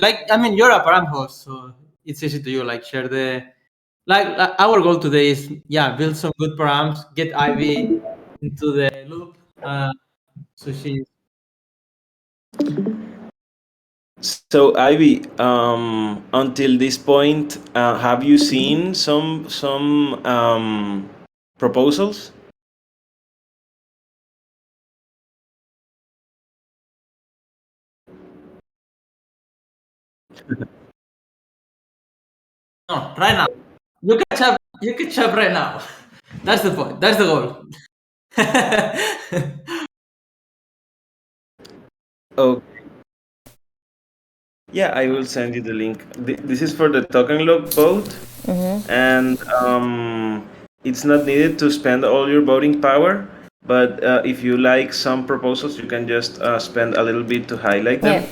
like, I mean, you're a Param host, so it's easy to you. Like, share the like our goal today is build some good Params, get Ivy into the loop. So she. So Ivy, until this point, have you seen some proposals? No, right now. You catch up. You catch up right now. That's the point. That's the goal. Oh, yeah, I will send you the link. This is for the token lock vote, and it's not needed to spend all your voting power. But if you like some proposals, you can just spend a little bit to highlight them.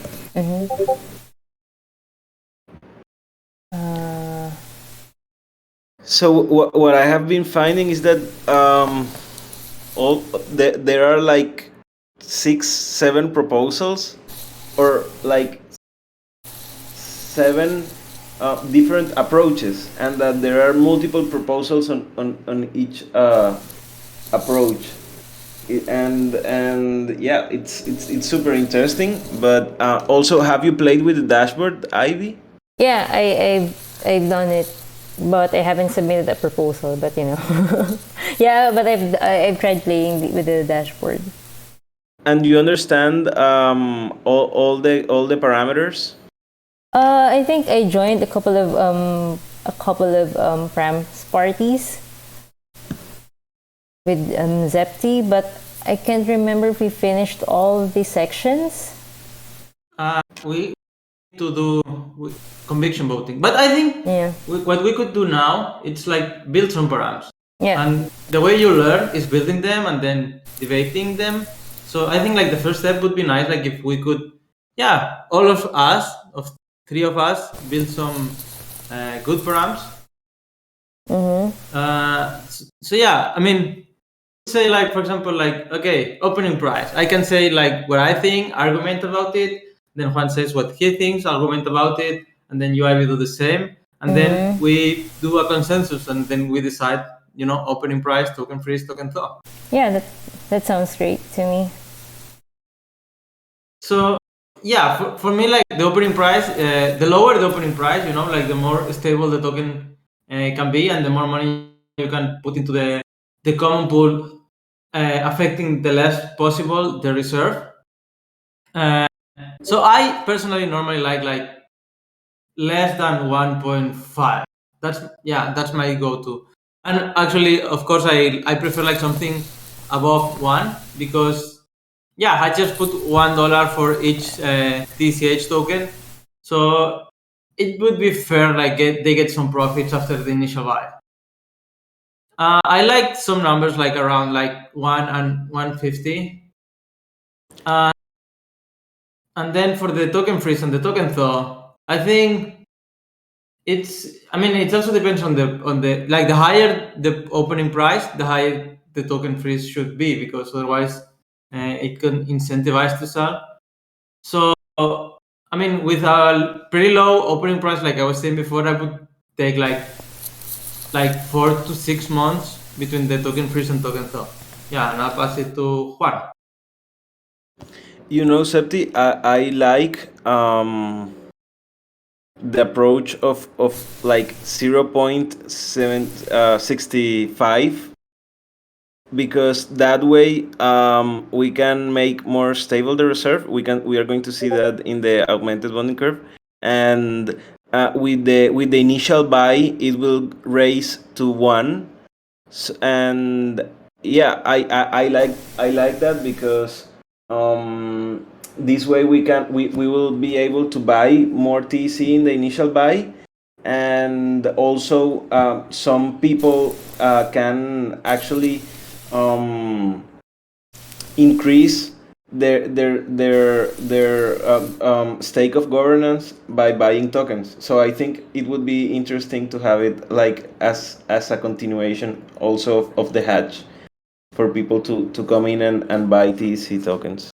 So what I have been finding is that there are like 6, 7 proposals, or like 7 different approaches, and that there are multiple proposals on each approach. And yeah, it's super interesting. But also, have you played with the dashboard, Ivy? Yeah, I've done it, but I haven't submitted a proposal. But yeah, but I've tried playing with the dashboard. And you understand all the parameters? I think I joined a couple of Params parties with Zepti, but I can't remember if we finished all the sections. We to do conviction voting, but I think what we could do now, it's like build some params. Yeah. And the way you learn is building them and then debating them. So I think like the first step would be nice, like if we could, all of us, of 3 of us, build some good params. So yeah, I mean, say like, for example, like, okay, opening price. I can say like what I think, argument about it. Then Juan says what he thinks, argument about it, and then you I will do the same. And then we do a consensus, and then we decide, opening price, token freeze, token thaw. Yeah, that sounds great to me. So yeah, for me, like the opening price, the lower the opening price, like the more stable the token can be, and the more money you can put into the common pool, affecting the less possible the reserve. So I personally normally like less than 1.5. That's my go-to. And actually, of course, I prefer like something above 1, because I just put $1 for each TCH token, so it would be fair. Like they get some profits after the initial buy. I like some numbers like around like 1 and 150. And then for the token freeze and the token thaw, I think it also depends on the like the higher the opening price, the higher the token freeze should be, because otherwise it can incentivize to sell. So with a pretty low opening price, like I was saying before, I would take like 4 to 6 months between the token freeze and token thaw. Yeah, and I'll pass it to Juan. Septi, I like the approach of like 0.765, because that way we can make more stable the reserve. We are going to see that in the augmented bonding curve, and with the initial buy, it will raise to 1. And yeah, I like that, because this way we will be able to buy more TC in the initial buy, and also some people can actually increase their stake of governance by buying tokens. So I think it would be interesting to have it like as a continuation also of the hatch, for people to come in and buy TC tokens.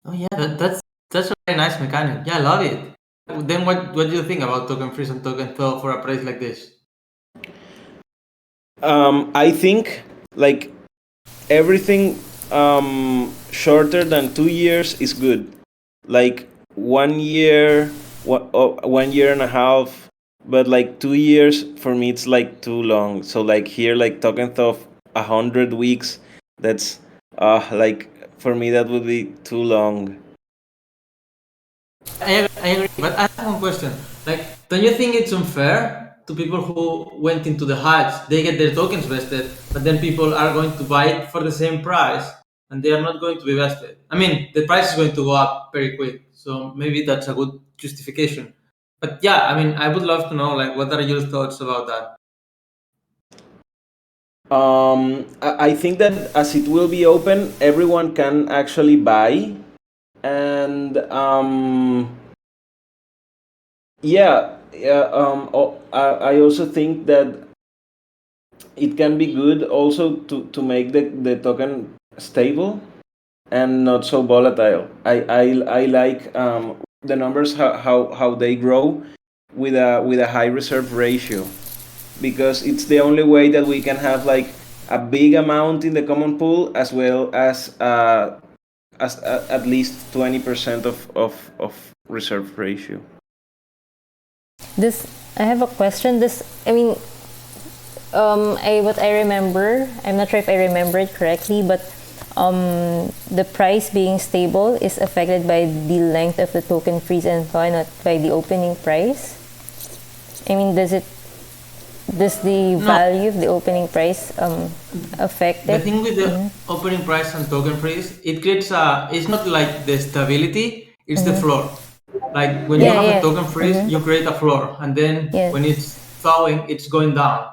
Oh yeah, that's That's a very nice mechanic. Yeah, I love it. Then what do you think about token freeze and token thaw for a price like this? I think like everything shorter than 2 years is good. Like 1 year, 1 year and a half, but like 2 years for me it's like too long. So like here, like token of 100 weeks, that's like for me that would be too long. I agree, but I have one question. Like, don't you think it's unfair to people who went into the hatch? They get their tokens vested, but then people are going to buy it for the same price, and they are not going to be vested. I mean, the price is going to go up very quick, so maybe that's a good justification. But yeah, I mean, I would love to know, like, what are your thoughts about that? I think that as it will be open, everyone can actually buy, and yeah, I also think that it can be good also to make the token stable and not so volatile. I like the numbers how they grow with a high reserve ratio, because it's the only way that we can have like a big amount in the common pool, as well as at least 20% of reserve ratio. This I have a question. What I remember, I'm not sure if I remember it correctly, but the price being stable is affected by the length of the token freeze and thaw, not by the opening price. I mean, does the No. value of the opening price affect The it? thing with the opening price and token freeze, it creates it's not like the stability, it's the floor. Like when you Yeah, have a yeah. token freeze, you create a floor, and then Yes. when it's thawing, it's going down.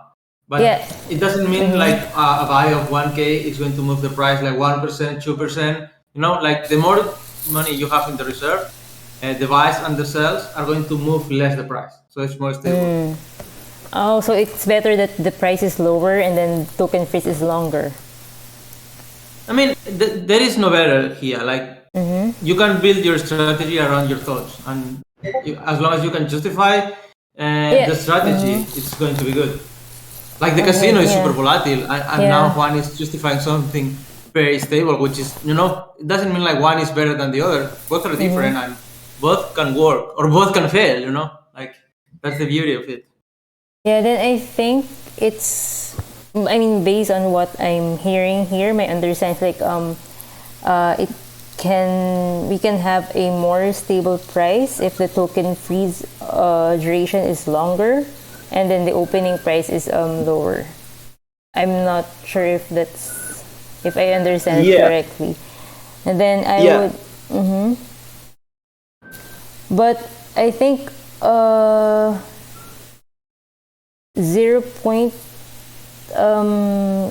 But Yeah. it doesn't mean like a buy of 1K is going to move the price like 1%, 2%. You know, like the more money you have in the reserve, the buys and the sells are going to move less the price. So it's more stable. Oh, so it's better that the price is lower and then token freeze is longer. I mean, there is no better here. Like, you can build your strategy around your thoughts, and as long as you can justify Yeah. the strategy, it's going to be good. Like the casino is super Yeah. volatile, and Yeah. now one is justifying something very stable, which is, it doesn't mean like one is better than the other. Both are different, and both can work or both can fail. Like that's the beauty of it. Yeah, then I think based on what I'm hearing here, my understanding is like we can have a more stable price if the token freeze duration is longer, and then the opening price is lower. I'm not sure if I understand it Yeah. correctly. And then I Yeah. would, but I think 0.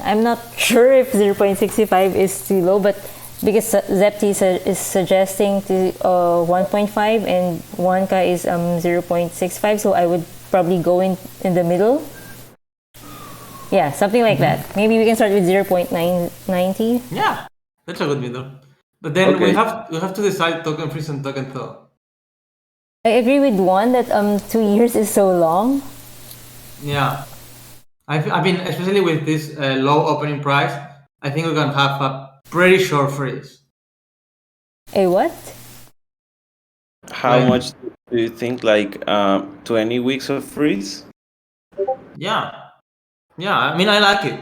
I'm not sure if 0.65 is too low, but because Zepti is suggesting to 1.5 and 1K is 0.65, so I would probably go in the middle. Yeah, something like that. Maybe we can start with 0.990. Yeah, that's a good middle. But then we Okay. have to decide token freeze and token thaw. I agree with one that 2 years is so long. Yeah. I mean, especially with this low opening price, I think we can have a pretty short freeze. A what? How Like- much do you think? Like 20 weeks of freeze? Yeah. Yeah, I mean, I like it,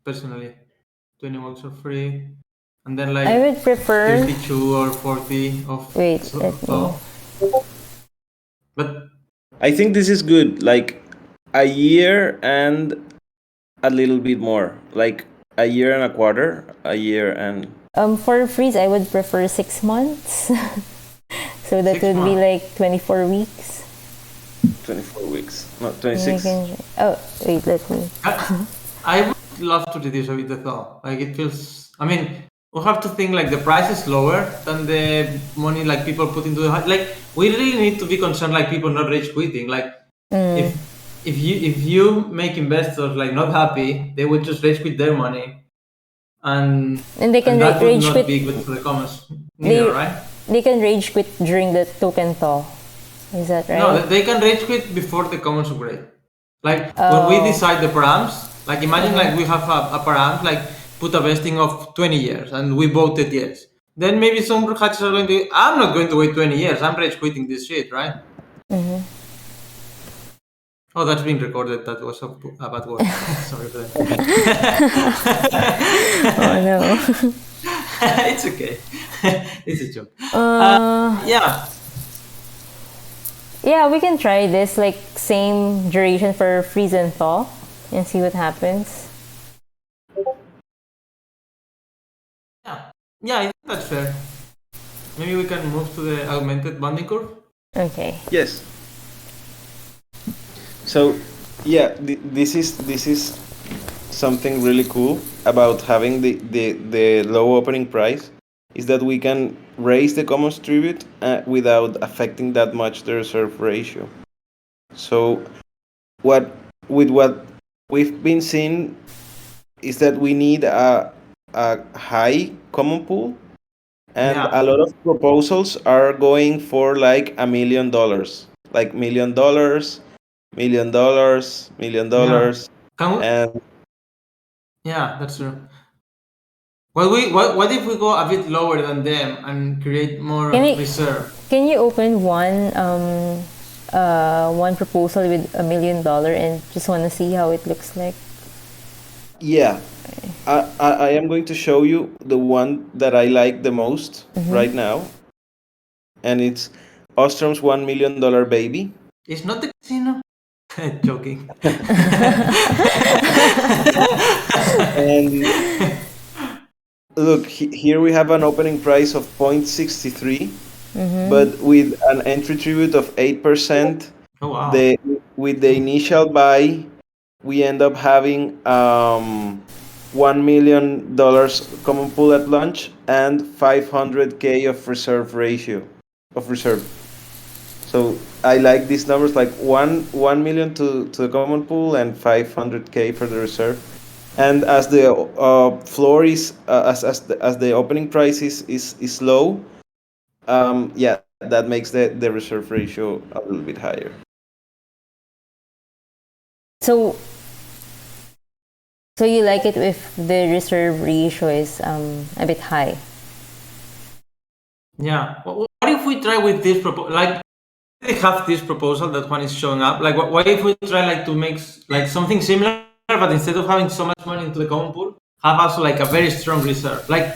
personally. 20 bucks are free. And then like I would prefer. 32 or 40 of Wait, so- let me. thaw. But I think this is good. Like a year and a little bit more. Like a year and a quarter. A year and For freeze, I would prefer 6 months. So that 6 would be months. like 24 weeks. 24 weeks. No, We 26. oh, wait, let me. I would love to reduce a bit the thaw. Like it feels. I mean, we have to think like the price is lower than the money like people put into the like. We really need to be concerned like people not rage quitting. Like if you make investors like not happy, they would just rage quit their money, and And they can that would rage not quit. be good for the commerce neither, They, right? they can rage quit during the token thaw. Is that right? No, they can rage quit before the commons upgrade. Like when we Oh. decide the params, like imagine like we have a params, like put a vesting of 20 years and we voted yes. Then maybe some hatches are going to, I'm not going to wait 20 years, I'm rage quitting this shit, right? Oh, that's being recorded. That was a bad word. Sorry for that. Oh no. It's okay. It's a joke. Yeah. Yeah, we can try this, like same duration for freeze and thaw, and see what happens. Yeah, I think that's fair. Maybe we can move to the augmented bonding curve. Okay. Yes. So, yeah, this is something really cool about having the low opening price, is that we can raise the commons tribute without affecting that much the reserve ratio. So, what we've been seeing is that we need a high common pool, and Yeah. a lot of proposals are going for like $1 million, like $1 million, $1 million, $1 million, Can we? and Yeah, that's true. What if we go a bit lower than them and create more Can we? reserve? Can you open one proposal with $1 million and just want to see how it looks like? yeah, I am going to show you the one that I like the most right now, and it's Ostrom's $1 million baby. It's not the casino. Joking. And look, here we have an opening price of 0.63, but with an entry tribute of 8%. Oh wow. With the initial buy, we end up having $1 million common pool at launch and 500k of reserve ratio of reserve. So I like these numbers, like 1 million to the common pool and 500k for the reserve. And as the floor is as the opening price is low, yeah, that makes the reserve ratio a little bit higher. So you like it if the reserve ratio is a bit high? Yeah. What if we try with this proposal? Like, they have this proposal that one is showing up. Like, what if we try like to make like something similar, but instead of having so much money into the common pool, have also like a very strong reserve. Like,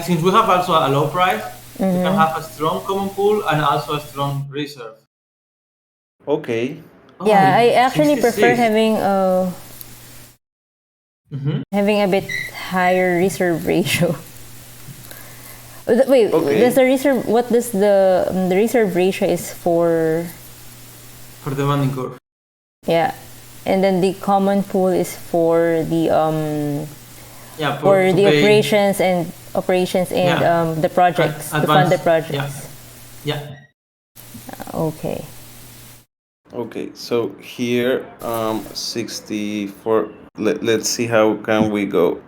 since we have also a low price, we can have a strong common pool and also a strong reserve. Okay. Yeah, I actually 66. prefer having a bit higher reserve ratio. Wait, Okay. does the reserve? What does the reserve ratio is for? For the bonding curve. Yeah, and then the common pool is for the Yeah. for to the pay- operations and Yeah. the projects, to fund the projects. Yeah. Okay. Okay, so here 64. Let's see how can we go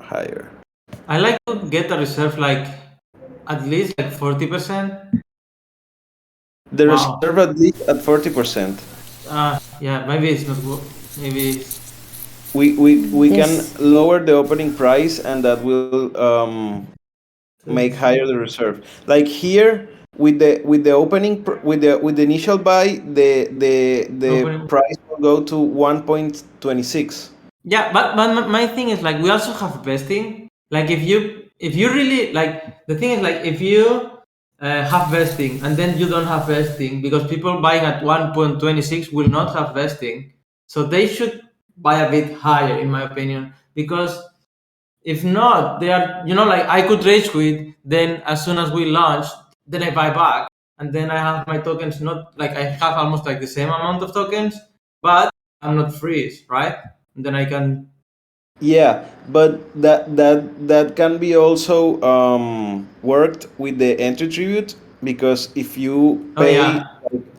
higher. I like to get a reserve like at least like 40%. The Wow. reserve at least at 40%. Yeah, maybe it's not good. Maybe it's, We can Yes. lower the opening price, and that will make higher the reserve. Like here with the opening with the initial buy, the Opening- price will go to 1.26. yeah, but my thing is like we also have vesting. Like if you really like the thing is like if you have vesting and then you don't have vesting because people buying at 1.26 will not have vesting, so they should buy a bit higher in my opinion, because if not, they are, like I could rage quit, then as soon as we launch, then I buy back, and then I have my tokens, not like I have almost like the same amount of tokens, but I'm not freeze, right? And then I can, Yeah, but that can be also worked with the entry tribute, because if you oh pay yeah,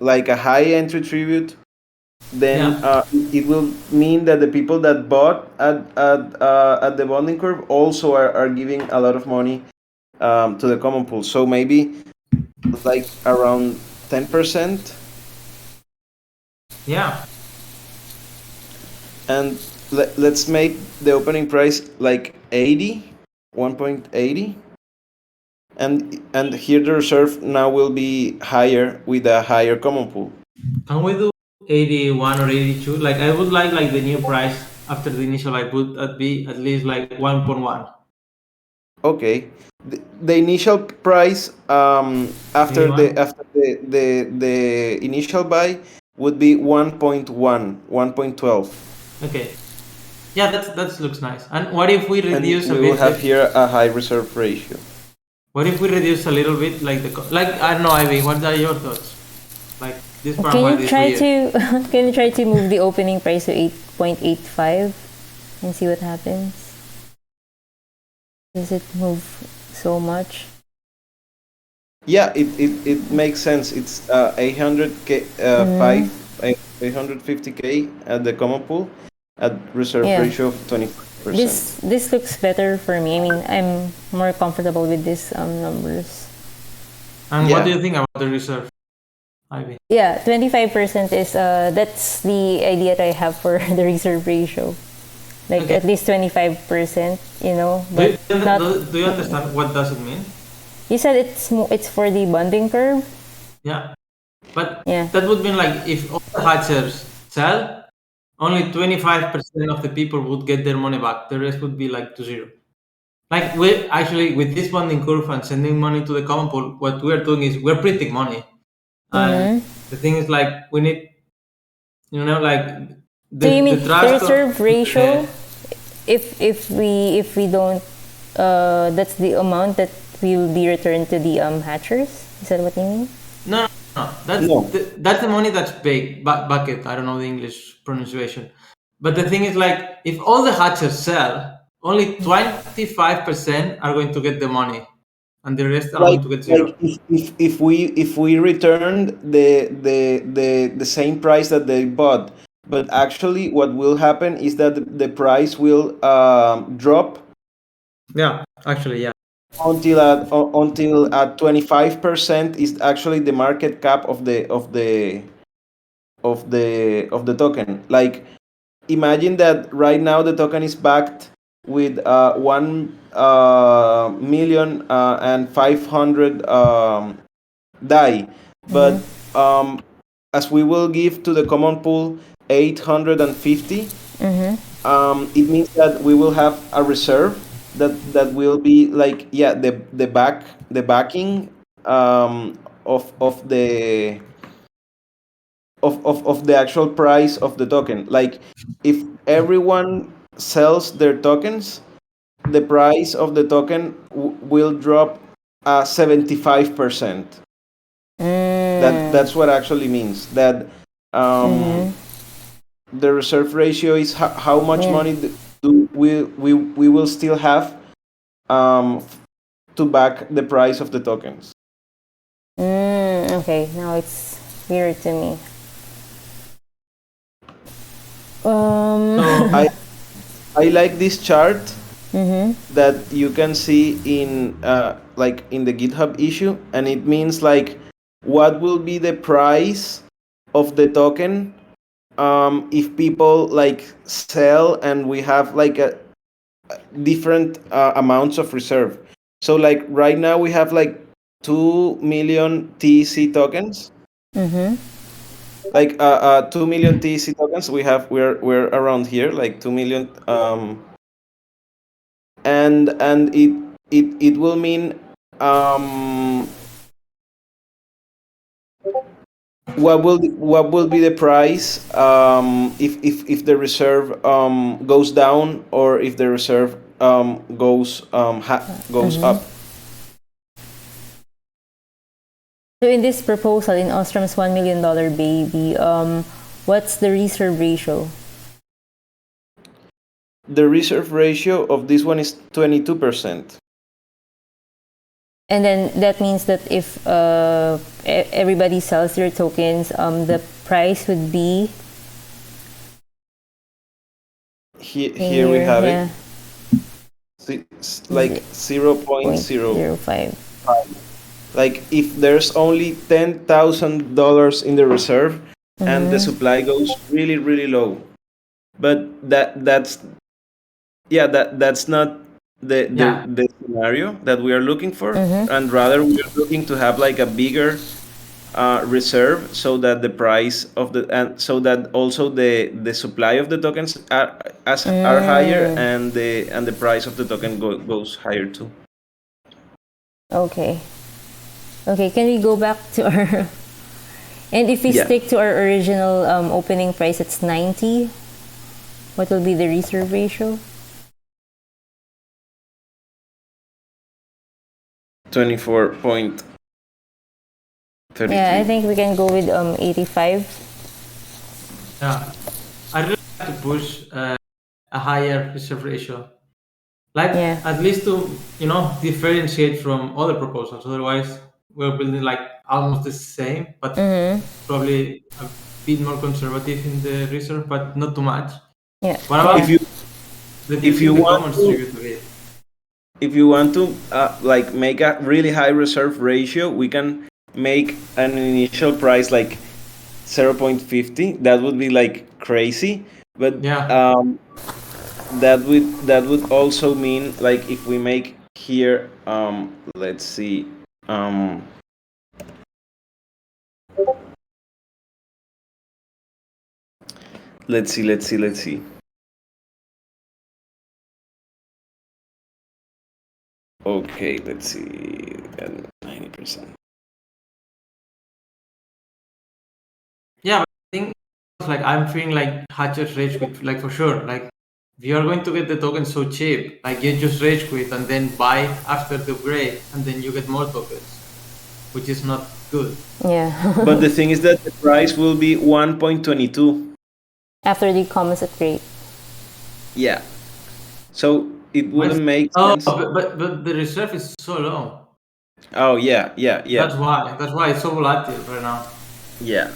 like a high entry tribute, then yeah, it will mean that the people that bought at the bonding curve also are giving a lot of money to the common pool. So maybe like around 10%. Yeah. And let's make the opening price like 80, 1.80. And here the reserve now will be higher with a higher common pool. Can we do 81 or 82? Like I would like the new price after the initial like would be at least like 1.1. Okay. The initial price after 81. the initial buy would be 1.1, 1.12. Okay. Yeah, that looks nice. And what if we And reduce a we will bit have here a high reserve ratio. what if we reduce a little bit like like I don't know, Ivy, what are your thoughts? Like this Can param you is try weird. to can you try to move the opening price to 8.85 and see what happens? Does it move so much? Yeah, it makes sense. It's 800k, 850k at the common pool at reserve Yeah. ratio of 25%. This looks better for me. I mean, I'm more comfortable with these numbers. And what do Yeah. you think about the reserve, Ivy? Yeah, 25% is that's the idea that I have for the reserve ratio. Like Okay. at least 25%, but not. Do you understand what does it mean? You said it's for the bonding curve. Yeah. But Yeah. that would mean like if all the hatchers sell, only 25% of the people would get their money back. The rest would be like to zero. Like we actually with this bonding curve and sending money to the common pool, what we are doing is we're printing money. And the thing is like we need like So you mean the the trust reserve ratio? the, If we don't, that's the amount that will be returned to the hatchers. Is that what you mean? no, that's No. that's the money that's paid bucket. I don't know the English pronunciation, but the thing is like if all the hatchers sell, only 25% are going to get the money, and the rest are Like going to get like zero. if we returned the same price that they bought, but actually what will happen is that the price will drop Yeah, actually, yeah. until at 25% is actually the market cap of the token. Like imagine that right now the token is backed with 1,000,000 and 500 DAI, but as we will give to the common pool 850, it means that we will have a reserve that will be like the backing of the actual price of the token. Like if everyone sells their tokens, the price of the token will drop 75%. That's what actually means that the reserve ratio is how much Yeah. money do we will still have to back the price of the tokens. Okay, now it's weird to me. So I like this chart that you can see in like in the GitHub issue, and it means like what will be the price of the token if people like sell and we have like a different amounts of reserve. So like right now we have like 2 million TC tokens. Like 2 million TC tokens we're around here like 2 million and it will mean what will be the price if the reserve goes down or if the reserve goes up. So in this proposal in Ostrom's $1 million baby, what's the reserve ratio? The reserve ratio of this one is 22%. And then that means that if everybody sells their tokens, the price would be Here we have it. like 0.05. 0.05. Like if there's only $10,000 in the reserve and the supply goes really really low, but that's not Yeah. the scenario that we are looking for, and rather we are looking to have like a bigger reserve so that the price of the and so that also the supply of the tokens are higher and the price of the token goes higher too. Okay. Okay, can we go back to our... And if we Yeah. stick to our original opening price, it's 90. What will be the reserve ratio? 24.33. Yeah, I think we can go with 85. Yeah. I really like to push a higher reserve ratio. Like Yeah. at least to differentiate from other proposals. Otherwise, we're building like almost the same, but probably a bit more conservative in the reserve, but not too much. Yeah. What about If you reducing the want commons to tribute a bit? if you want to like make a really high reserve ratio, we can make an initial price like 0.50. That would be like crazy, but Yeah. that would also mean like if we make here let's see let's see. Okay, let's see. 90%. Yeah, but I think like I'm feeling like Hatcher's rage quit, like for sure. Like if you are going to get the token so cheap, like you just rage quit and then buy after the upgrade, and then you get more tokens, which is not good. Yeah. But the thing is that the price will be 1.22. After the commons upgrade. Yeah. So it wouldn't make Oh, sense. but the reserve is so low. Oh yeah. That's why. That's why it's so volatile right now. Yeah.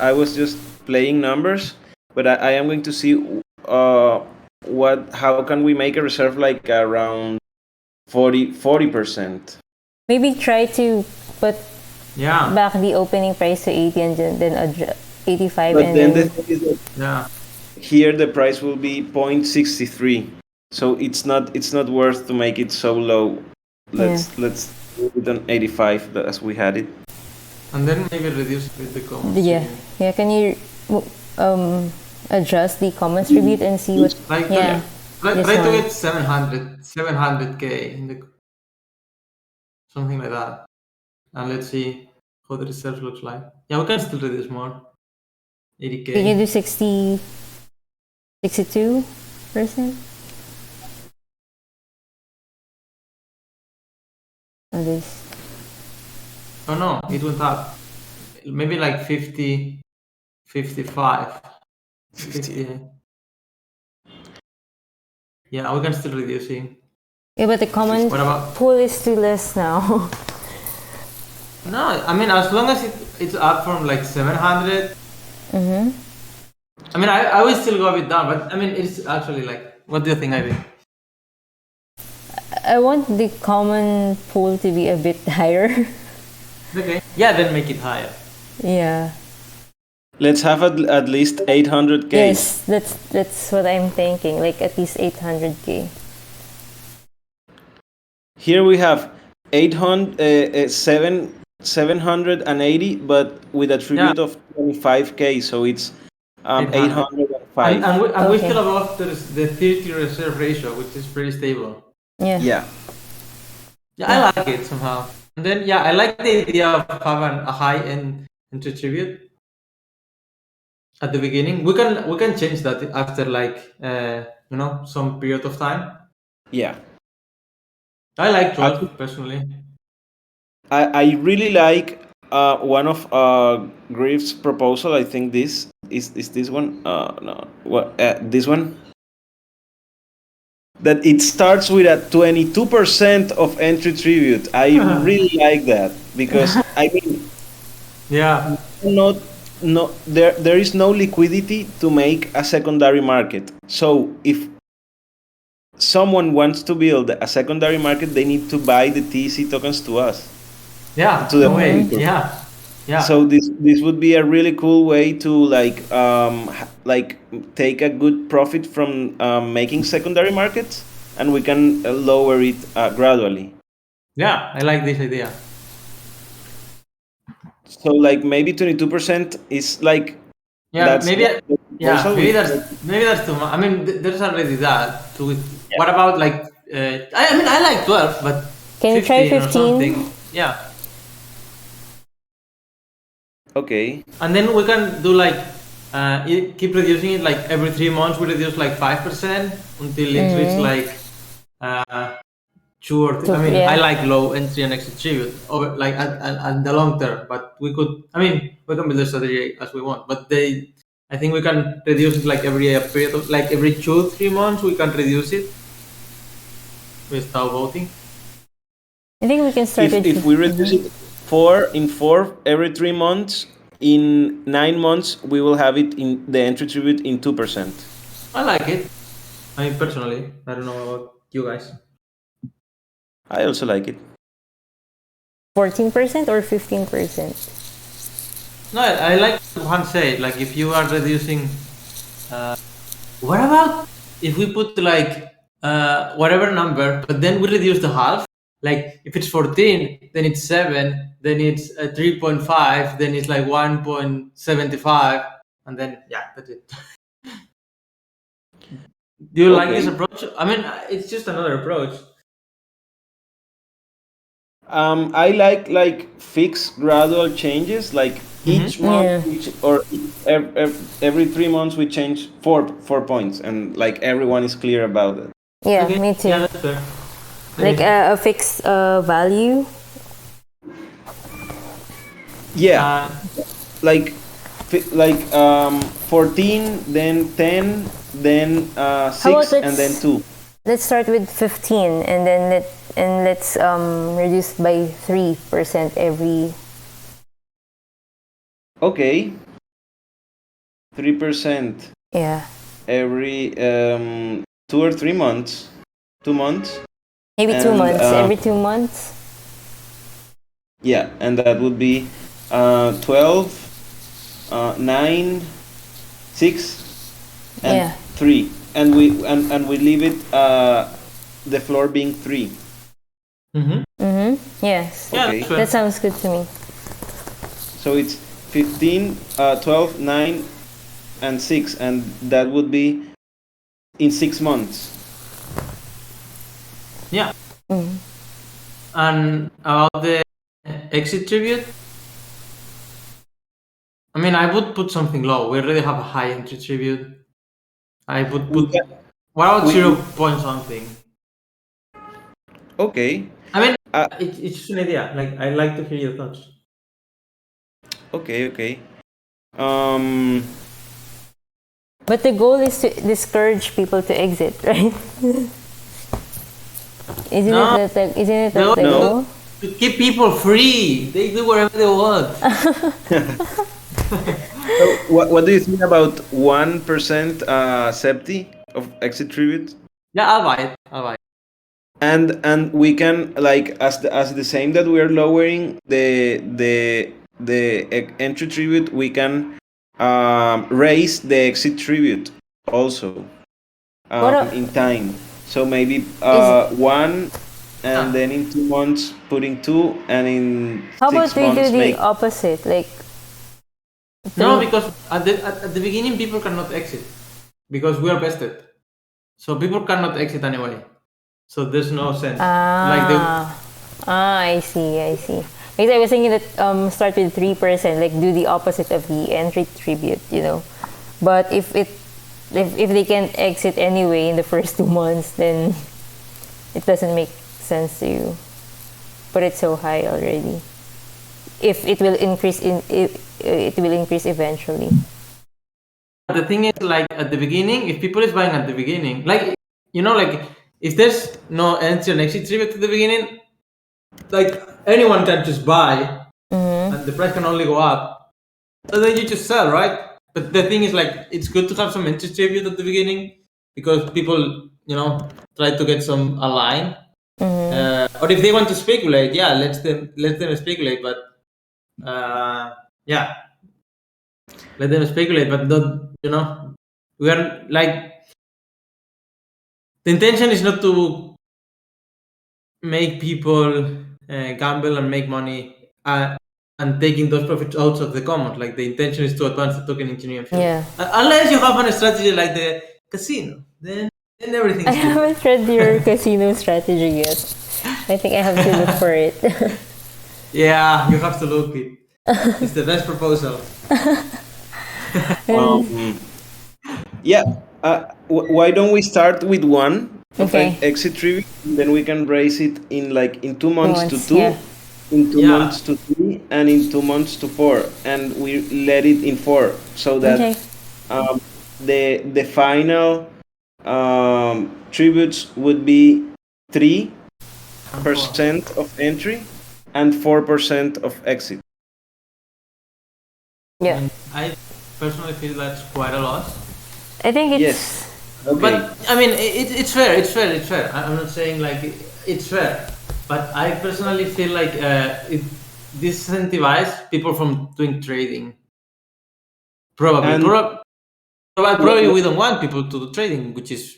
I was just playing numbers, but I am going to see how can we make a reserve like around 40%. Maybe try to put Yeah. back the opening price to 80 and then 85 But and then then... the thing is that Yeah. here the price will be 0.63, so it's not worth to make it so low. Let's do it on 85 as we had it. And then maybe reduce with the commons. Yeah. Yeah, can you adjust the commons tribute and see what... Like Yeah. try This to one. get 700k in the something like that, and let's see how the reserve looks like. Yeah, we can still reduce more. Can you 80k. do 62%? On this. Oh no, it went up. Maybe like 50, 55, 50. Yeah, we can still reducing. Yeah, but the common What about? pool is too less now. No, I mean as long as it's up from like 700. I mean I will still go a bit down, but I mean it's actually like, what do you think, Ivy? I want the common pool to be a bit higher. Okay. Yeah, then make it higher. Yeah. Let's have at least 800k. Yes, that's what I'm thinking. Like at least 800k. Here we have 780, but with a tribute of 25k, so it's 805. And we're Okay. still above the 30 reserve ratio, which is pretty stable. Yeah. Yeah. Yeah, I like it somehow. And then I like the idea of having a high end entry tribute at the beginning. We can change that after like some period of time. Yeah. I like 12 personally. I really like one of Griff's proposal. I think this is this one. No, what this one? That it starts with a 22% of entry tribute. I really like that because I mean, Yeah. not no there is no liquidity to make a secondary market. So if someone wants to build a secondary market, they need to buy the TC tokens to us, Yeah, to the no way. market. Yeah. So this would be a really cool way to like take a good profit from making secondary markets, and we can lower it gradually. Yeah, I like this idea. So like maybe 22% is like Yeah, that's maybe. the Yeah, proposal. maybe that's too much. I mean, there's already that. So what about like? I mean, I like 12, but Can you try 15 or 15? something. Yeah, Okay. and then we can do like keep reducing it like every 3 months. We reduce like 5% until it reaches like uh, 2 or 3. I mean, I Yeah. like low entry and exit tribute over like at the long term, but we could. I mean, we can build the strategy as we want, but I think we can reduce it like every period of like every 2-3 months. We can reduce it without voting. I think we can start with If we 15. reduce it four every 3 months, in 9 months we will have it in the entry tribute in 2%. I like it. I mean, personally, I don't know about you guys. I also like it. 14% or 15%? No, I like what Juan said. Like, if you are reducing, what about if we put like whatever number, but then we reduce the half? Like, if it's 14, then it's 7, then it's 3.5, then it's like 1.75, and then yeah, that's it. Do you like this Okay. approach? I mean, it's just another approach. I like fixed gradual changes. Like each month, Yeah. or every 3 months, we change four points, and like everyone is clear about it. Yeah, Okay, me too. yeah, that's fair. Like a fixed value. Yeah, like 14, then 10, then How 6, about and then 2. let's start with 15 and then let's reduce by 3% every. Okay, 3% Yeah, every 2 or 3 months, 2 months, maybe 2 and months. Every 2 months. yeah, and that would be 12, 9, 6, and Yeah. 3, and we leave it the floor being 3. Yes. Yeah, Okay, that's fair. That sounds good to me. so it's 15, 12, 9, and 6, and that would be in 6 months. Yeah. And about the exit tribute, I mean, I would put something low. We already have a high entry tribute. I would We put. can, What about we, 0 point something? okay, I mean, uh, it's just an idea. Like, I like to hear your thoughts. okay. Um, But the goal is to discourage people to exit, right? No, Isn't it no, the No. goal? to keep people free. They do whatever they want. So what do you think about 1% septi of exit tribute? Yeah, I'll buy it. I'll buy it. And we can, like, as the same that we are lowering the entry tribute, we can raise the exit tribute also What a- in time. So maybe Is- one, and then in 2 months putting two, and in How about 6 we do months the make. opposite? Like No, three- because at the beginning people cannot exit because we are vested, so people cannot exit anyway. So there's no sense. Like the I see. Because I was thinking that start with 3%, like do the opposite of the entry tribute, But if they can't exit anyway in the first 2 months, then it doesn't make sense to put it so high already. If it will increase it will increase eventually. the thing is, like at the beginning, if people is buying at the beginning, like like if there's no entry and exit tribute at the beginning, like anyone can just buy, and the price can only go up. So then you just sell, right? But the thing is, like, it's good to have some entry tribute at the beginning because people try to get some align. Mm-hmm. Or if they want to speculate, yeah, let them speculate. But yeah, let them speculate. But not, we are like, the intention is not to make people gamble and make money and taking those profits out of the commons. Like, the intention is to advance the token engineering field. Yeah. Unless you have a strategy like the casino, then everything I is different. haven't read your casino strategy yet. I think I have to look for it. Yeah, you have to look it. It's the best proposal. Um, yeah. Why don't we start with one of Okay. exit tribute, and then we can raise it in 2 months to Once, 2, yeah. in two Yeah. months to 3, and in 2 months to 4, and we let it in 4, so that Okay. the final tributes would be 3% of entry and 4% of exit. Yeah. I personally feel that's quite a lot. I think it's. Yes. Okay. But I mean, it's fair. It's fair. It's fair. I'm not saying like it's fair, but I personally feel like it disincentivize people from doing trading. Probably, And probably we don't want people to do trading, which is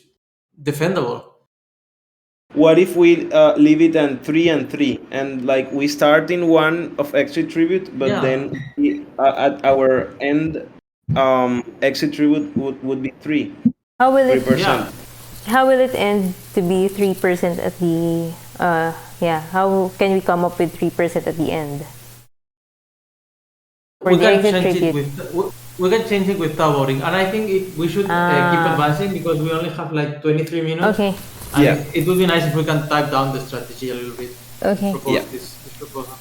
defendable. what if we leave it at 3 and 3, and like we start in 1 of exit tribute, but Yeah. then at our end, exit tribute would be 3 How will it? 3%. Yeah. How will it end to be 3% at the? Yeah. How can we come up with 3% at the end? For We the can exit change it tribute. we can change it with tab voting, and I think we should keep advancing because we only have like 23 minutes. Okay. And Yeah. it would be nice if we can type down the strategy a little bit. Okay. Propose Yeah. this proposal.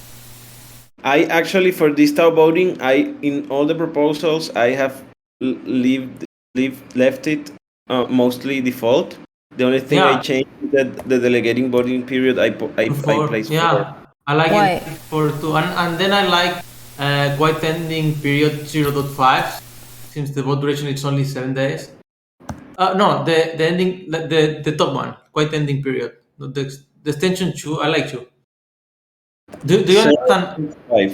I actually, for this tau voting, in all the proposals I have left it mostly default. The only thing I Yeah. changed is that the delegating voting period I placed 4. Yeah, I like Why? it for 2, and then I like quite ending period 0.5, since the vote duration is only 7 days. No, the ending, the top one, quite ending period. The extension 2, I like 2. Do you understand? 5.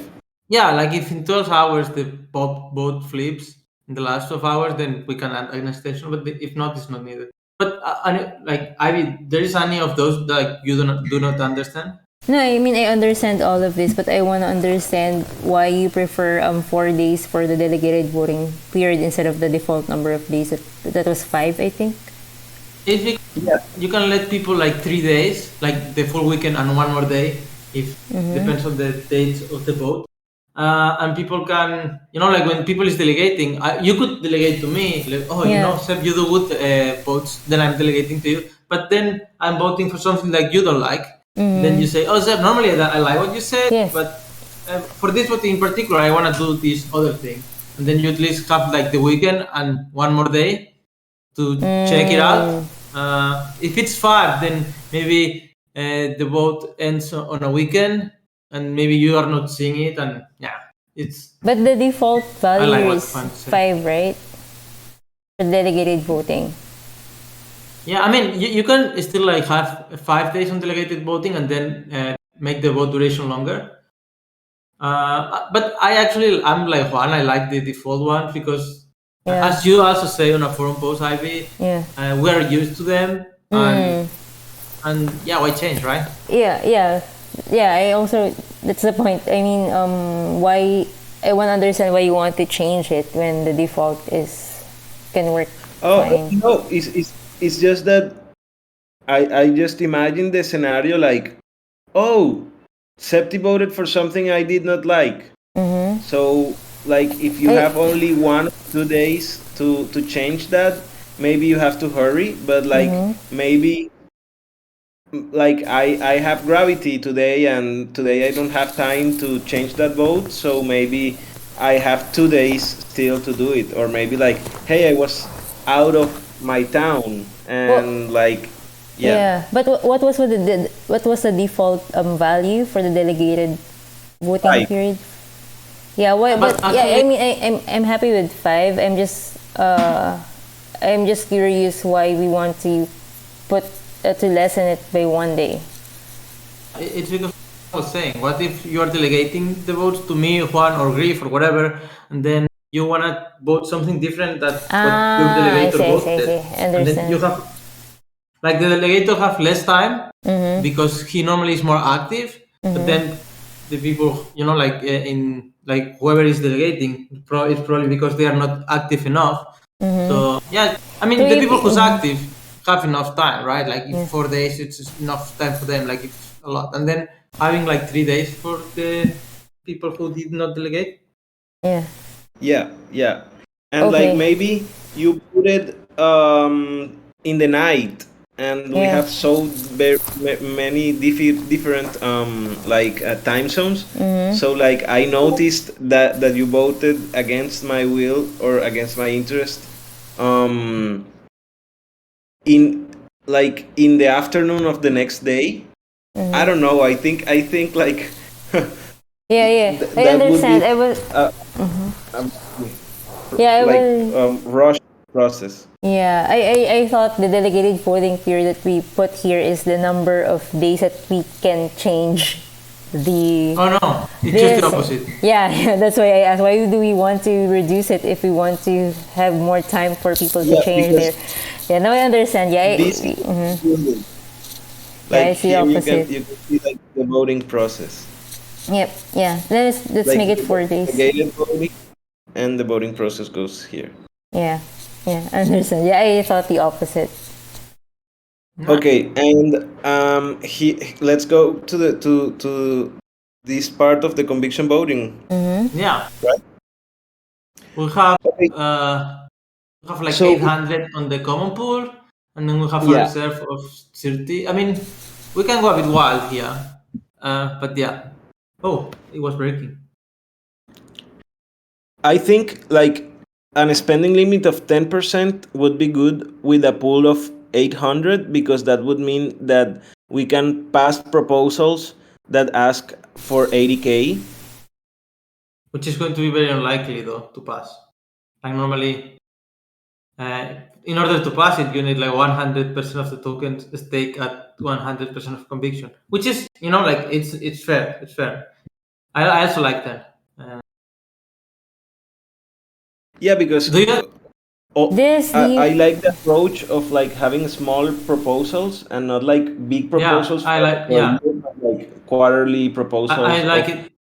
Yeah, like if in 12 hours the boat flips in the last 12 hours, then we can add an extension. But if not, it's not needed. But like Ivy, there is any of those that you do not understand? No, I mean I understand all of this, but I want to understand why you prefer 4 days for the delegated voting period instead of the default number of days that was 5, I think. If you can let people like 3 days, like the full weekend and one more day, if depends on the dates of the vote. And people can, like when people is delegating, you could delegate to me, like, Yeah. Seb, you do good votes, then I'm delegating to you. But then I'm voting for something like you don't like. Then you say, Seb, normally I like what you said, Yes. but for this vote in particular, I want to do this other thing. And then you at least have like the weekend and one more day to check it out. If it's 5, then maybe the vote ends on a weekend, and maybe you are not seeing it, and yeah, it's. But the default I like value what is Juan said. 5, right? For delegated voting. Yeah, I mean, you can still like have 5 days on delegated voting and then make the vote duration longer. But I'm like Juan. I like the default one because, Yeah. as you also say on a forum post, Ivy, Yeah. we are used to them, and yeah, why change, right? Yeah. I also, that's the point. I mean, why I want to understand why you want to change it when the default can work fine. No, it's just that I just imagine the scenario like, Septi voted for something I did not like. So, like, if you have only 1 or 2 days to change that, maybe you have to hurry. But like, maybe, like, I have gravity today, and today I don't have time to change that vote. So maybe I have 2 days still to do it, or maybe like, hey, I was out of my town, and like. Yeah. But what was the default value for the delegated voting 5. period? Yeah. Why? But But yeah, I actually- mean, I'm happy with 5. I'm just curious why we want to put to lessen it by 1 day? It's because I was saying, what if you are delegating the votes to me, Juan, or Griff, or whatever, and then you wanna vote something different that what your I delegator see, I see, I voted, see. I and then you understand. have like the delegator have less time because he normally is more active, but then the people, like in like whoever is delegating, it's probably because they are not active enough. So yeah, I So mean the if people who's active have enough time, right? Like if yes. 4 days, it's enough time for them. Like it's a lot, and then having like 3 days for the people who did not delegate. Yeah. Yeah. And like Okay. maybe you put it in the night, and we Yeah. have so very many different time zones. So like I noticed that you voted against my will or against my interest um in in the afternoon of the next day. I don't know. I think like Yeah. I that would be understand. I was a, a yeah, I like was rush process. yeah. I thought the delegated voting period that we put here is the number of days that we can change the Oh no, it's just this. the opposite. Yeah, that's why I asked. Why do we want to reduce it if we want to have more time for people to Yeah, change their? because Yeah, now I understand. Yeah, this yeah, like it's the here opposite. you can see like the voting process, Yep. Yeah. Let's like make it 4 days. delegated voting, and the voting process goes here. Yeah. Yeah. I understand. Yeah, I thought the opposite. Okay, and let's go to to this part of the conviction voting, Yeah, right? we have Okay, uh, we have like so 800 on the common pool, and then we have a yeah, reserve of 30. I mean, we can go a bit wild here, but yeah. Oh, it was breaking. I think like an spending limit of 10% would be good with a pool of 800, because that would mean that we can pass proposals that ask for 80K. Which is going to be very unlikely though to pass. Like normally, in order to pass it, you need like 100% of the tokens stake at 100% of conviction, which is like it's fair. It's fair. I also like that. Yeah, because Do you? This do you? I like the approach of like having small proposals and not like big Yeah, proposals I like. for a Yeah, year, but like quarterly I proposals like of. it.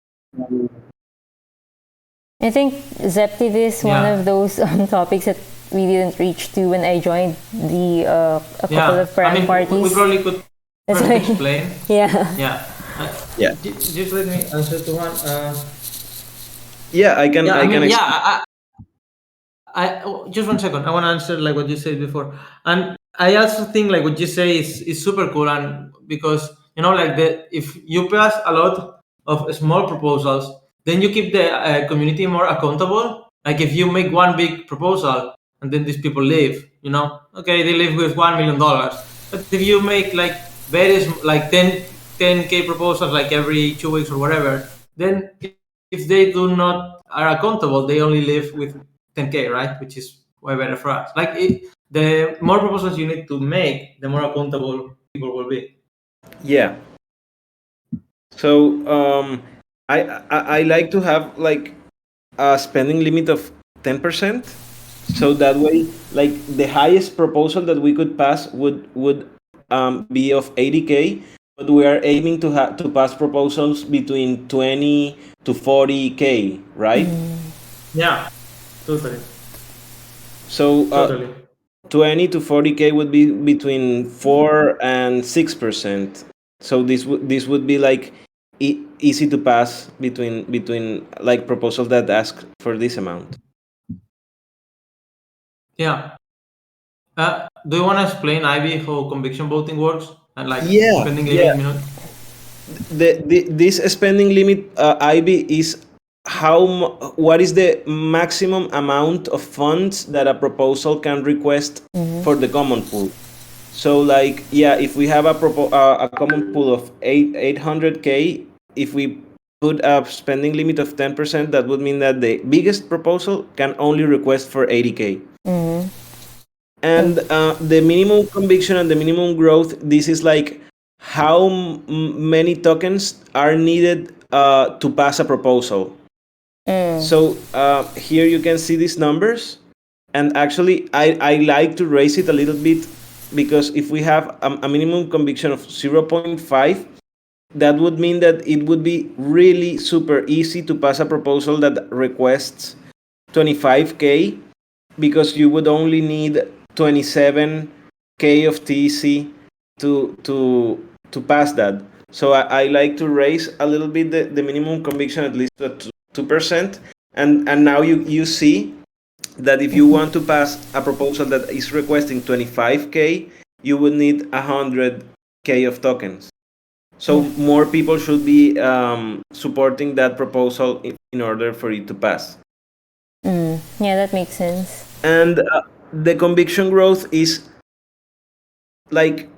I think Zeptiv is one Yeah, of those topics that we didn't reach to when I joined the a couple yeah. of I Param mean, we parties. probably could That's first why. explain. Yeah. Yeah. Yeah, Just let me answer to one. yeah, Yeah, I I can mean, explain. yeah. Just 1 second. I want to answer like what you said before, and I also think like what you say is super cool, and because like if you pass a lot of small proposals, then you keep the community more accountable. Like if you make one big proposal and then these people leave, okay, they live with $1 million, but if you make like like 10K proposals like every 2 weeks or whatever, then if they do not are accountable, they only live with 10K, right? Which is way better for us. Like the more proposals you need to make, the more accountable people will be. Yeah. So I like to have like a spending limit of 10%. So that way, like the highest proposal that we could pass would be of 80K, but we are aiming to have to pass proposals between 20 to 40K, right? Yeah, totally, So totally. 20 to 40K would be between 4 and 6%. So this would be like easy to pass between like proposals that ask for this amount. Yeah. Do you want to explain, Ivy, how conviction voting works and like Yeah, spending yeah. limit minute? This spending limit, IB, is what is the maximum amount of funds that a proposal can request for the common pool. So like yeah, if we have a common pool of 800K, if we put a spending limit of 10%, that would mean that the biggest proposal can only request for 80K. And the minimum conviction and the minimum growth, this is like how many tokens are needed to pass a proposal. So here you can see these numbers, and actually I like to raise it a little bit, because if we have a minimum conviction of 0.5, that would mean that it would be really super easy to pass a proposal that requests 25k, because you would only need 27k of TC to pass that. So I like to raise a little bit the minimum conviction, at least to 2%. And now you see that if you want to pass a proposal that is requesting 25k, you would need 100k of tokens. So more people should be supporting that proposal in order for it to pass. Yeah, that makes sense. And the conviction growth is like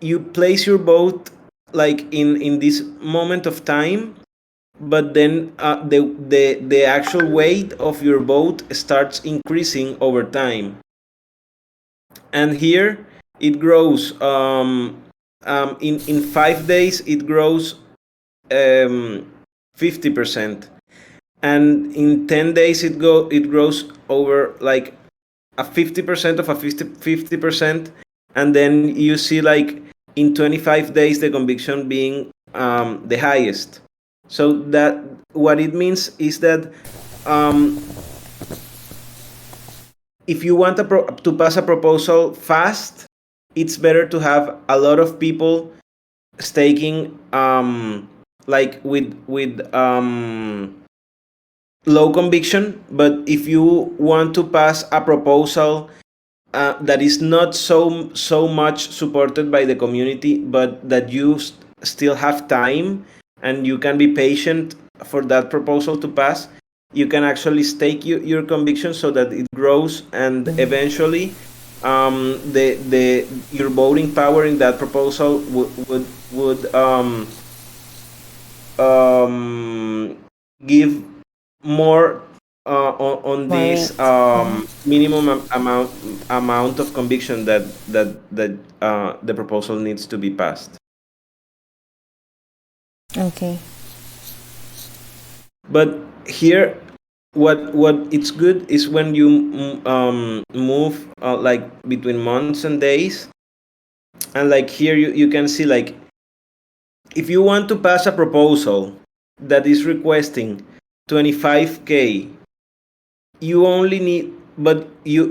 you place your vote like in this moment of time, but then the actual weight of your vote starts increasing over time. And here it grows. In 5 days it grows 50%, and in 10 days it grows over like a 50% of a 50%, and then you see like in 25 days the conviction being the highest. So that what it means is that if you want to pass a proposal fast, it's better to have a lot of people staking like with low conviction. But if you want to pass a proposal that is not so much supported by the community, but that you still have time and you can be patient for that proposal to pass, you can actually stake your conviction so that it grows, and eventually your voting power in that proposal would give more on this minimum amount of conviction that the proposal needs to be passed. Okay. But here, what it's good is when you move like between months and days, and like here you can see like if you want to pass a proposal that is requesting 25k, you only need, but you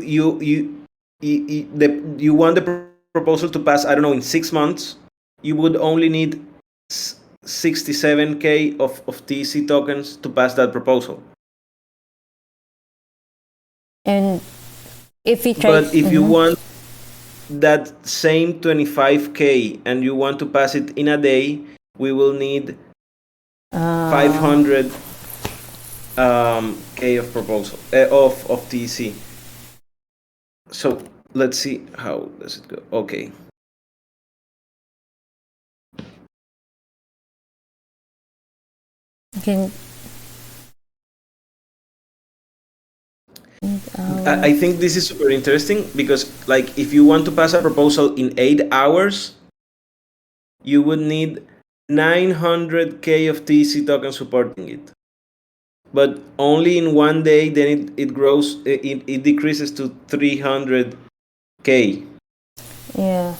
want the proposal to pass, I don't know, in 6 months, you would only need 67k of TC tokens to pass that proposal. And if we try, But if you want that same 25k and you want to pass it in a day, we will need 500 k of proposal of TC. So let's see how does it go. Okay. can I think this is super interesting because, like, if you want to pass a proposal in 8 hours, you would need 900k of TC tokens supporting it. But only in 1 day, then it grows, it decreases to 300k. yeah.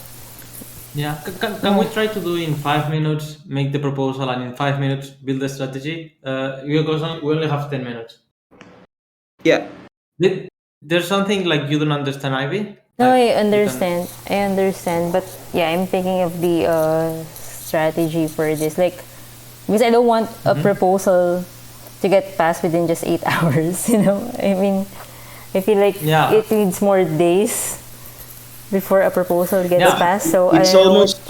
Yeah, can we try to do in 5 minutes, make the proposal, and in 5 minutes build the strategy? Because we only have 10 minutes. Yeah. There's something like you don't understand, Ivy? No, Like, I understand. I understand, but yeah, I'm thinking of the strategy for this. Like, because I don't want a proposal to get passed within just 8 hours. You know, I mean, I feel like it needs more days before a proposal gets passed. So it's I don't know almost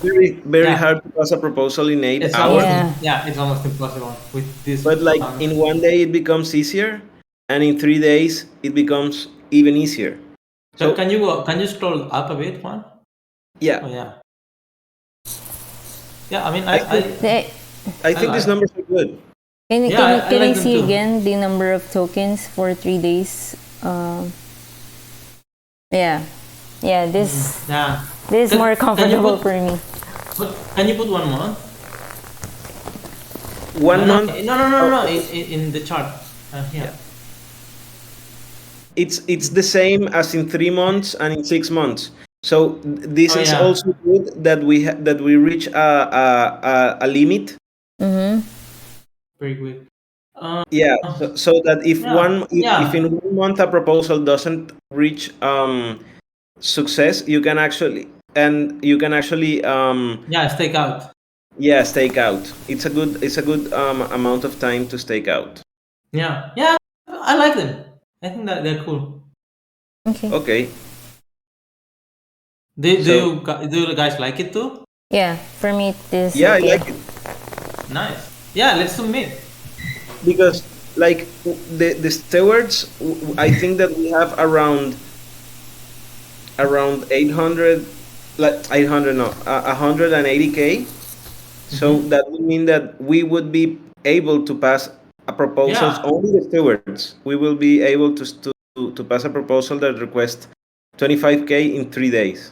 very hard to pass a proposal in 8 hours. It's almost impossible with this. But like in 1 day, it becomes easier, and in 3 days, it becomes even easier. So can you scroll up a bit, Juan? Yeah. Oh, yeah. Yeah, I mean, I think these numbers are good. Can I see again the number of tokens for 3 days? Yeah. Yeah, this Yeah. this is Can- more can you comfortable put- for me. Can you put 1 month? 1 month. No. In the chart. Here. It's the same as in 3 months and in 6 months. So this Oh, is yeah. also good that we reach a limit. Mm-hmm. Very good. Yeah, so that if Yeah. in 1 month a proposal doesn't reach success, you can actually Yeah, stake out. stake out. It's a good amount of time to stake out. Yeah. Yeah. I like them. I think that they're cool. Okay. Okay. Do you guys like it too? Yeah, for me it is Yeah, I okay. like it Nice. Yeah, let's submit. because like the stewards, I think that we have around 800, like 800, no, 180K. So that would mean that we would be able to pass a proposals, Yeah. only the stewards. We will be able to pass a proposal that requests 25K in 3 days.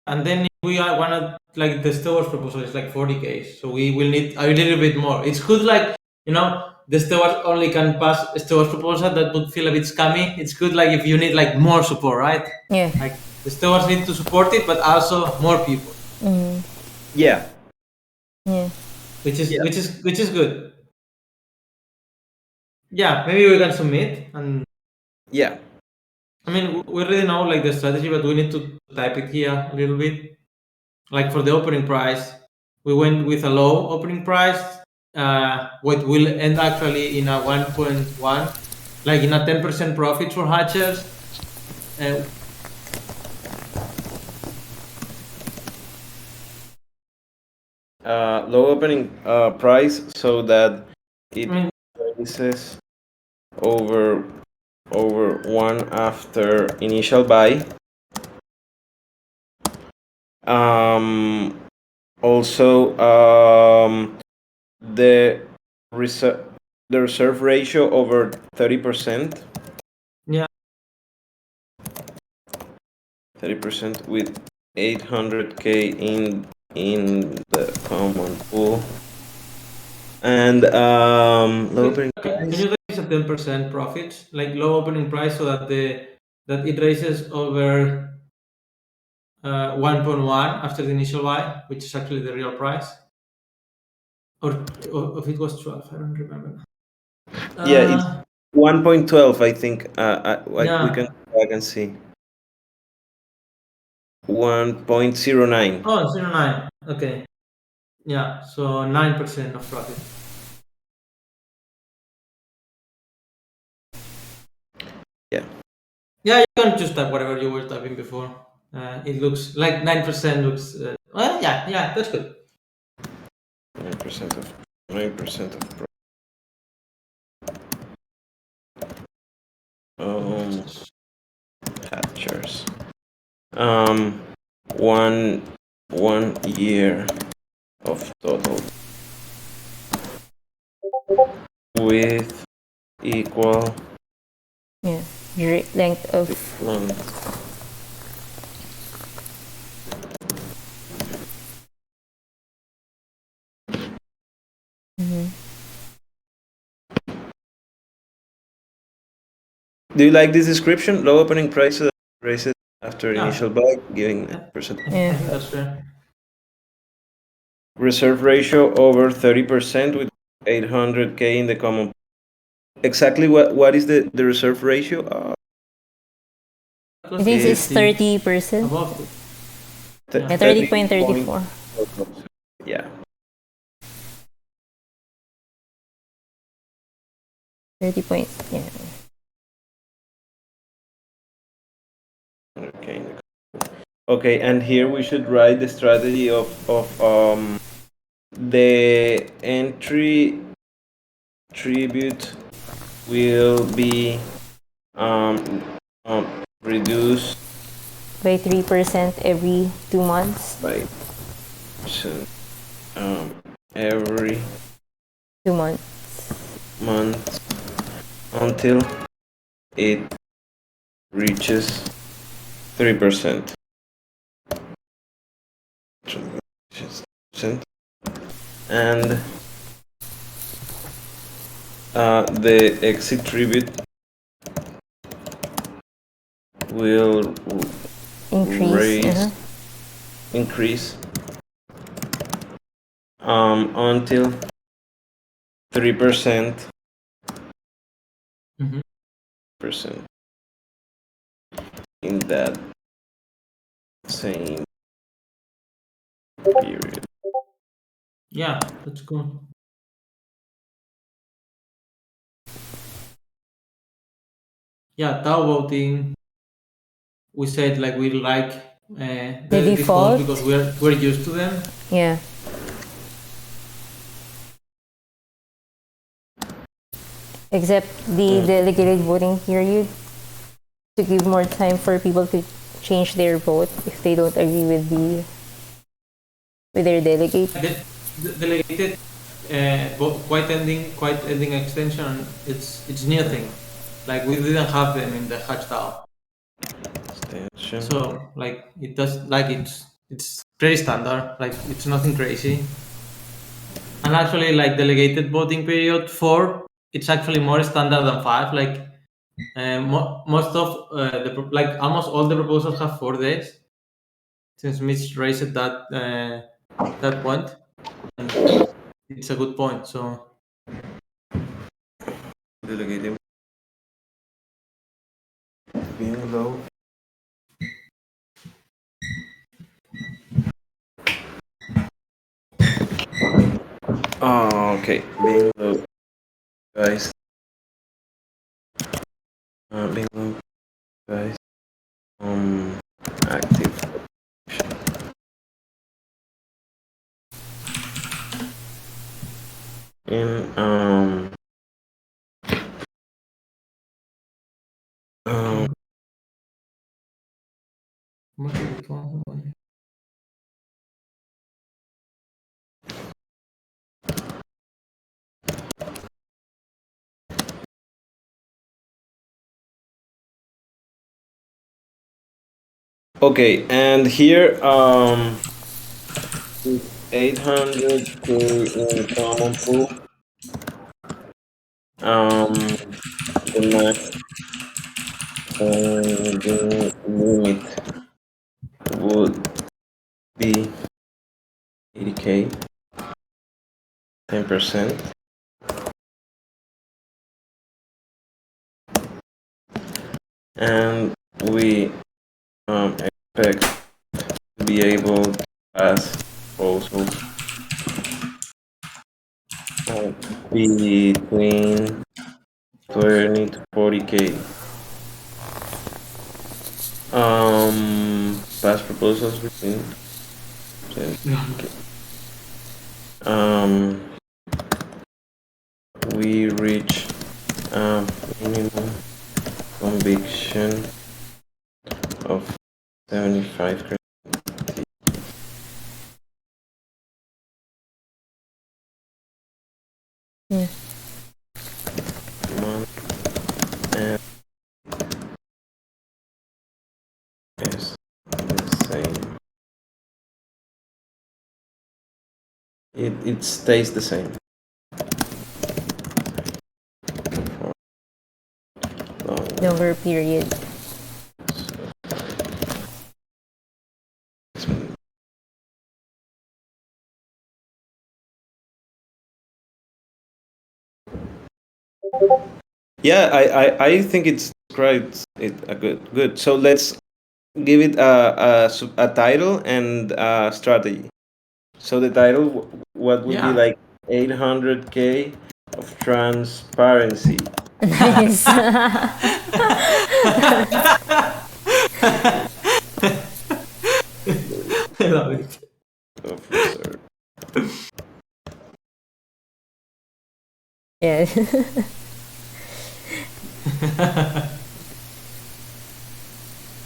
And then if we are wanna like the stores proposal is like 40K, so we will need a little bit more. It's good, like the stores only can pass stores proposal. That would feel a bit scammy. It's good, like if you need like more support, right? Yeah. Like the stores need to support it, but also more people, Mm-hmm. Yeah. Yeah. which is good. Yeah, maybe we can submit, and Yeah. I mean we already know like the strategy, but we need to type it here a little bit. Like for the opening price, we went with a low opening price. What will end actually in a 1.1, like in a 10% profit for hatchers. Low opening price so that it I mean, prices over 1 after initial buy. Also, the reserve ratio over 30%. yeah, 30% with 800K in the common pool. And low opening can price. you raise a 10% profit, like low opening price, so that it raises over 1.1 after the initial buy, which is actually the real price, or if it was 12, I don't remember. Yeah, it's 1.12, I think. We Yeah. can go back and see. 1.09. Oh, 0.9. Okay. Yeah, so 9% of profit. Yeah. Yeah, you can just type whatever you were typing before. It looks like 9% looks. Well, yeah, that's good. 9% of 9% of hatchers. 1 year of total with equal Yeah. Length of length. Do you like this description? Low opening prices raises after Yeah. initial buy, giving 9%. I think that's fair. Reserve ratio over 30% with 800K in the common. Exactly what is the reserve ratio? I think it's 30%. Above it. Yeah, 30.34. Yeah. 30 point. Yeah. Okay. Okay, and here we should write the strategy of the entry tribute will be reduced By 3% every 2 months. by percent every 2 months. month until it reaches 3%. And the exit tribute will increase until 3% percent in that same period. Yeah, that's cool. Yeah, Tao voting. We said like we like the default because we're used to them. Yeah. Except the delegated voting period to give more time for people to change their vote if they don't agree with their delegate. The delegated quite ending extension. It's new thing. Like we didn't have them in the hatch DAO. Extension. So like it does like it's pretty standard. Like it's nothing crazy. And actually, like delegated voting period 4, it's actually more standard than 5. Like most of like almost all the proposals have 4 days. Since Mitch raised that point, and it's a good point. So Delegated being low. Oh, okay. Being low, guys. Being low, guys. Active. In okay, and here 800 in common pool. The max the limit would be 80k, 10%. And we expect to be able to pass proposals between 20 to 40k. Pass proposals between 20. We reach minimum conviction of 75%. Yeah. And is the same. It stays the same. Longer period. Yeah, I think it's described it a good. So let's give it a title and a strategy. So the title, what would be Yeah. like 800k of transparency. Nice. I love it. Of reserve. Yeah.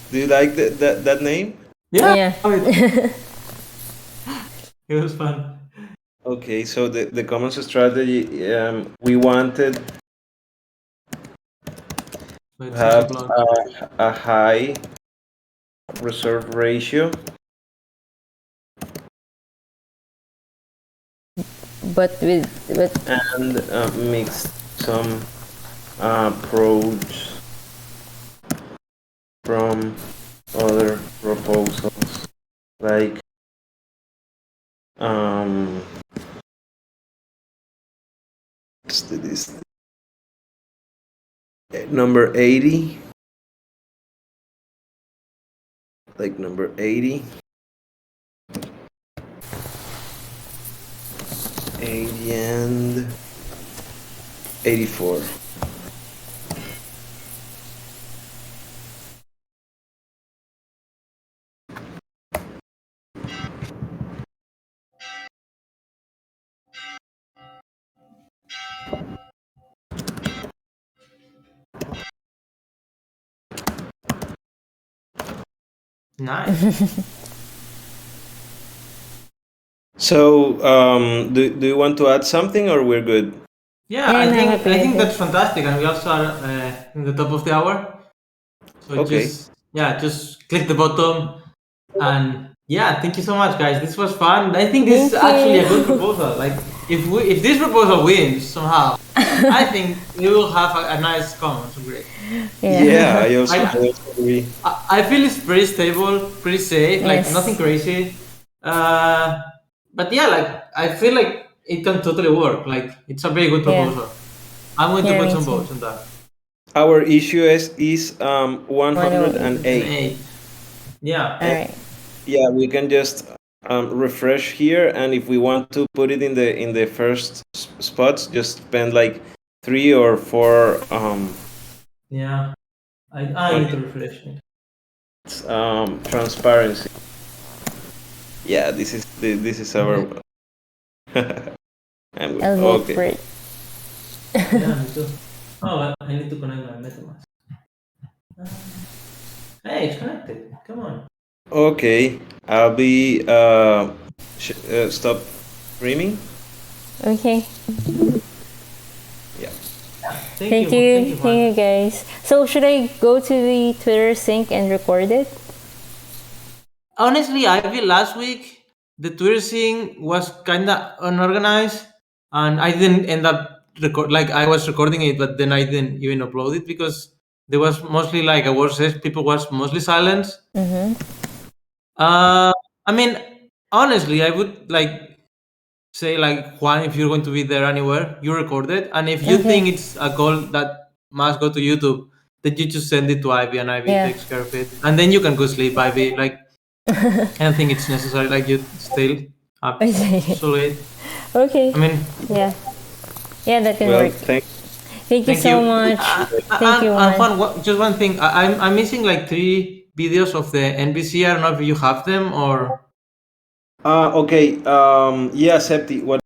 Do you like that name? Yeah. Yeah. It was fun. Okay, so the common strategy, we wanted to But have it's a a high reserve ratio. But And mix some pros from other proposals, like let's do this. Number 80, like number 80, 80 and 84. Nice. So, do you want to add something, or we're good? Yeah, Yeah, I no, think happy I with think it. that's fantastic, and we also are in the top of the hour. So Okay. just click the bottom, and yeah, thank you so much, guys. This was fun. I think this is Thank actually a good you. proposal. Like if this proposal wins somehow, I think we will have a nice common. So great. Yeah, I I, also agree. I feel it's pretty stable, pretty safe, like nothing Yes. crazy. But yeah, like I feel like it can totally work. Like it's a very good Yeah. proposal. I'm going to Yeah, put me some too. votes on that. Our issue is 108. 108. 8. Yeah. All right. Yeah, we can just refresh here, and if we want to put it in the first spots, just spend like 3 or 4 Yeah. I need to refresh it. transparency. Yeah, this is our. I'll vote Okay. for it. Yeah, me too. Oh, I need to connect my MetaMask. Hey, it's connected. Come on. Okay, I'll be stop streaming. Okay. Yeah. Thank Thank you. Thank you. you, Thank Juan. you, guys. So, should I go to the Twitter sync and record it? Honestly, I feel last week the Twitter thing was kind of unorganized, and I didn't end up record. Like I was recording it, but then I didn't even upload it because there was mostly like I was people was mostly silent. Mm-hmm. Uh, I mean, honestly, I would like say like Juan, if you're going to be there anywhere, you record it, and if you Okay. think it's a goal that must go to YouTube, then you just send it to Ivy, and Ivy Yeah. takes care of it, and then you can go sleep, Ivy. Like I don't think it's necessary. Like you stay up I see. so late. Okay. I mean, Yeah. Yeah, that can Well, work. Thank you thank so you. much. Thank you, And Juan. Juan, just one thing. I'm missing like 3 videos of the NBC. I don't know if you have them or. okay. Yeah, Septi. What